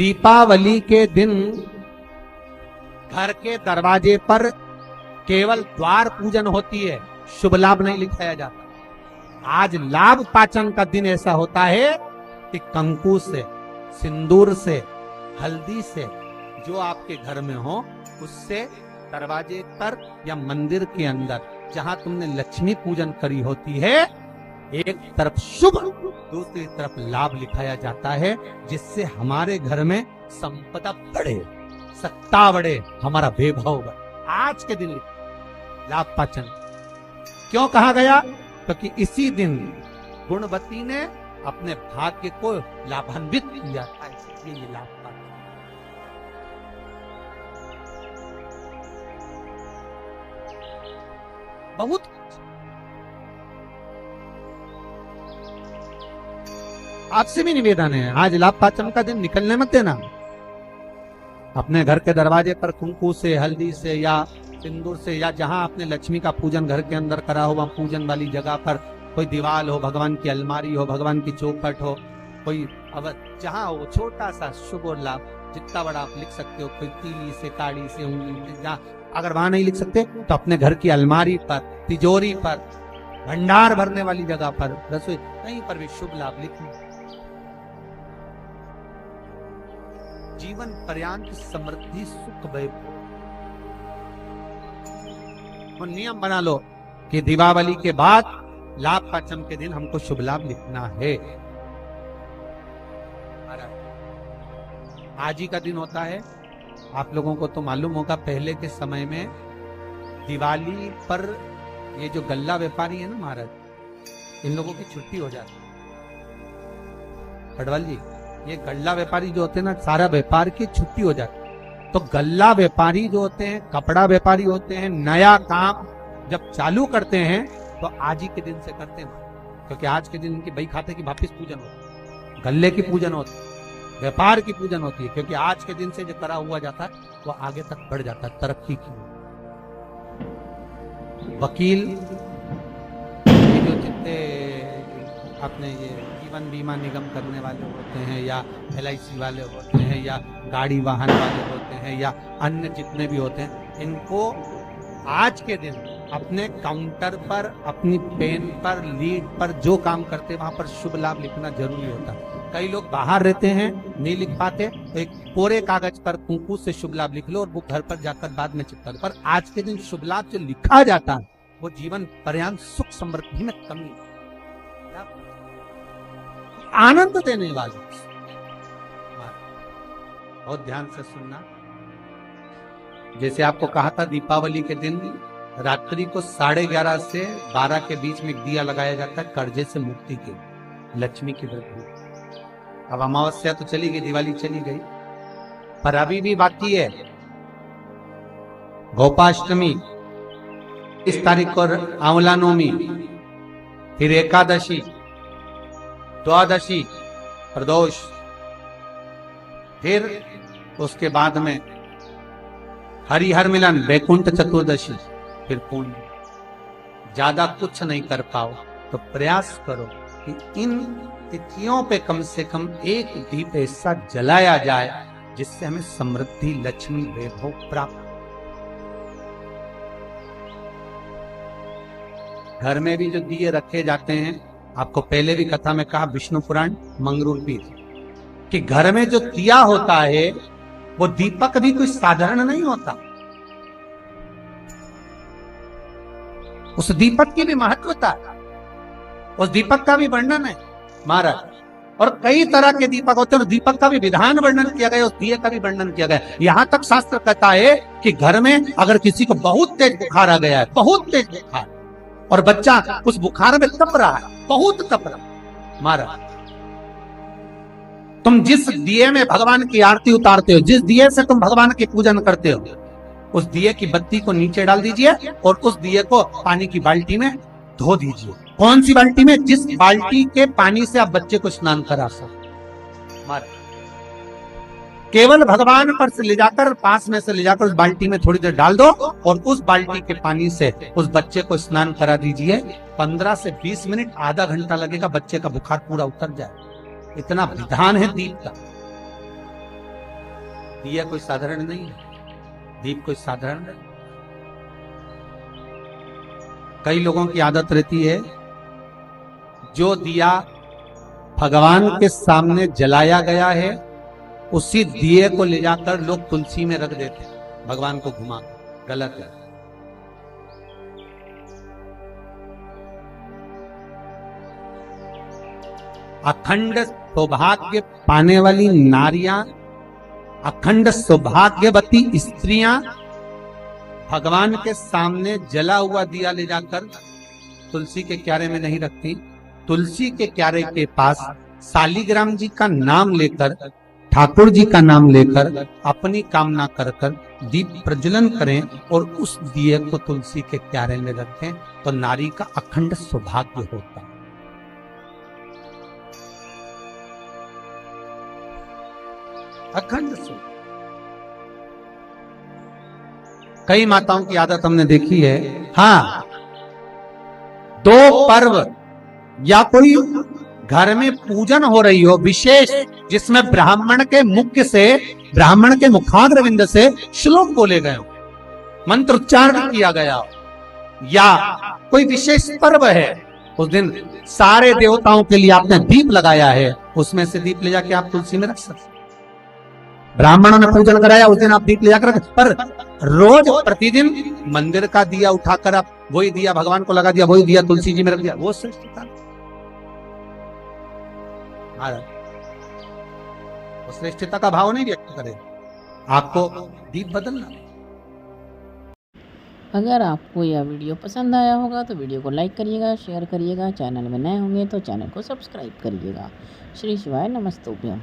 दीपावली के दिन घर के दरवाजे पर केवल द्वार पूजन होती है, शुभ लाभ नहीं लिखाया जाता। आज लाभ पाचन का दिन ऐसा होता है कि कंकु से, सिंदूर से, हल्दी से, जो आपके घर में हो उससे दरवाजे पर या मंदिर के अंदर जहां तुमने लक्ष्मी पूजन करी होती है, एक तरफ शुभ दूसरी तरफ लाभ लिखाया जाता है, जिससे हमारे घर में संपदा बढ़े, सत्ता बढ़े, हमारा वैभव बढ़े। आज के दिन लाभ पाचन क्यों कहा गया? क्योंकि इसी दिन गुणवती ने अपने भाग्य को लाभान्वित किया था, इसलिए ये लाभ पाचन। बहुत आपसे भी निवेदन है, आज लाभ पाचन का दिन निकलने मत देना। अपने घर के दरवाजे पर कुंकू से, हल्दी से या सिंदूर से, या जहां आपने लक्ष्मी का पूजन घर के अंदर करा हो, वहां पूजन वाली जगह पर कोई दीवार हो, भगवान की अलमारी हो, भगवान की चौखट हो, कोई अब जहां हो, छोटा सा शुभ और लाभ जितना बड़ा आप लिख सकते हो, कोई तीली से, काड़ी से, उंगली से, जहां अगर वहां नहीं लिख सकते तो अपने घर की अलमारी पर, तिजोरी पर, भंडार भरने वाली जगह पर, रसोई कहीं पर भी शुभ लाभ लिखना। जीवन पर्यंत समृद्धि सुख वैभव। तो नियम बना लो कि दीपावली के बाद लाभ पाचन के दिन हमको शुभ लाभ लिखना है। आज ही का दिन होता है, आप लोगों को तो मालूम होगा, पहले के समय में दिवाली पर ये जो गल्ला व्यापारी है ना महाराज, इन लोगों की छुट्टी हो जाती है। पटवाल जी, ये गल्ला व्यापारी जो होते हैं ना, सारा व्यापार की छुट्टी हो जाती है। तो गल्ला व्यापारी जो होते हैं, कपड़ा व्यापारी होते हैं, नया काम जब चालू करते हैं तो आज ही के दिन से करते हैं, क्योंकि आज के दिन इनकी बही खाते की वापिस पूजन होती है, गल्ले की पूजन होती है, व्यापार की पूजन होती है, क्योंकि आज के दिन से जो करा हुआ जाता है वो आगे तक बढ़ जाता है, तरक्की की। वकील जो जितने अपने ये जीवन बीमा निगम करने वाले होते हैं, या LIC वाले होते हैं, या गाड़ी वाहन वाले होते हैं, या अन्य जितने भी होते हैं, इनको आज के दिन अपने काउंटर पर, अपनी पेन पर, लीड पर जो काम करते हैं वहां पर शुभ लाभ लिखना जरूरी होता है। कई लोग बाहर रहते हैं, नहीं लिख पाते, तो एक कोरे कागज पर कुंकू से शुभ लाभ लिख लो और वो घर पर जाकर बाद में चिपका लो। पर आज के दिन शुभ लाभ जो लिखा जाता है वो जीवन पर्यंत सुख समृद्धि में कमी, आनंद देने वाले। बहुत ध्यान से सुनना। जैसे आपको कहा था, दीपावली के दिन रात्रि को 11:30 से 12 के बीच में एक दिया लगाया जाता है, कर्जे से मुक्ति के, लक्ष्मी की वृद्धि। अब अमावस्या तो चली गई, दिवाली चली गई, पर अभी भी बाकी है गोपाष्टमी, इस तारीख को आंवला नवमी, फिर एकादशी, द्वादशी, प्रदोष, फिर उसके बाद में हरिहर मिलन, वैकुंठ चतुर्दशी, फिर पुण्य। ज्यादा कुछ नहीं कर पाओ तो प्रयास करो कि इन तिथियों पे कम से कम एक दीप ऐसा जलाया जाए जिससे हमें समृद्धि, लक्ष्मी, वैभव प्राप्त। घर में भी जो दिए रखे जाते हैं, आपको पहले भी कथा में कहा, विष्णु पुराण मंगरूपी, कि घर में जो दिया होता है वो दीपक भी कोई साधारण नहीं होता, उस दीपक की भी महत्वता है, उस दीपक का भी वर्णन है महाराज। और कई तरह के दीपक होते हैं, दीपक का भी विधान वर्णन किया गया, उस दिए का भी वर्णन किया गया। यहां तक शास्त्र कहता है कि घर में अगर किसी को बहुत तेज बुखार आ गया है, बहुत तेज बुखार, और बच्चा उस बुखार में तप रहा है, बहुत तप रहा, महाराज, तुम जिस दिए में भगवान की आरती उतारते हो, जिस दिए से तुम भगवान की पूजन करते हो, उस दिए की बत्ती को नीचे डाल दीजिए और उस दिए को पानी की बाल्टी में धो दीजिए। कौन सी बाल्टी में? जिस बाल्टी के पानी से आप बच्चे को स्नान करा सकते। केवल भगवान पर से ले जाकर, पास में से ले जाकर उस बाल्टी में थोड़ी देर डाल दो और उस बाल्टी के पानी से उस बच्चे को स्नान करा दीजिए। 15 से 20 मिनट, आधा घंटा लगेगा, बच्चे का बुखार पूरा उतर जाए। इतना विधान है दीप का। दिया कोई साधारण नहीं है, दीप कोई साधारण नहीं। कई लोगों की आदत रहती है, जो दिया भगवान के सामने जलाया गया है उसी दिए को ले जाकर लोग तुलसी में रख देते हैं, भगवान को घुमा। गलत है। अखंड सौभाग्य पाने वाली नारियां, अखंड सौभाग्यवती स्त्रियां भगवान के सामने जला हुआ दिया ले जाकर तुलसी के क्यारे में नहीं रखती। तुलसी के क्यारे के पास शालिग्राम जी का नाम लेकर, ठाकुर जी का नाम लेकर अपनी कामना कर कर दीप प्रज्वलन करें और उस दिए को तुलसी के क्यारे में रखें, तो नारी का अखंड सौभाग्य होता है। अखंड सौभाग्य। कई माताओं की आदत हमने देखी है, हाँ, दो पर्व या कोई घर में पूजन हो रही हो विशेष, जिसमें ब्राह्मण के मुख से, ब्राह्मण के मुखाग्रविंद से श्लोक बोले गए हो, मंत्र उच्चारण किया गया हो, या कोई विशेष पर्व है, उस दिन सारे देवताओं के लिए आपने दीप लगाया है, उसमें से दीप ले जाके आप तुलसी में रख सकते। ब्राह्मणों ने पूजन कराया, उस दिन आप दीप ले जाकर रख, पर रोज प्रतिदिन मंदिर का दिया उठाकर आप वही दिया भगवान को लगा दिया, वही दिया तुलसी जी में रख दिया, वो श्रेष्ठता। वो श्रेष्ठता का भाव नहीं व्यक्त करे, आपको दीप बदलना। अगर आपको यह वीडियो पसंद आया होगा तो वीडियो को लाइक करिएगा, शेयर करिएगा, चैनल में नए होंगे तो चैनल को सब्सक्राइब करिएगा। श्री शिवाय नमस्तुभ्यम।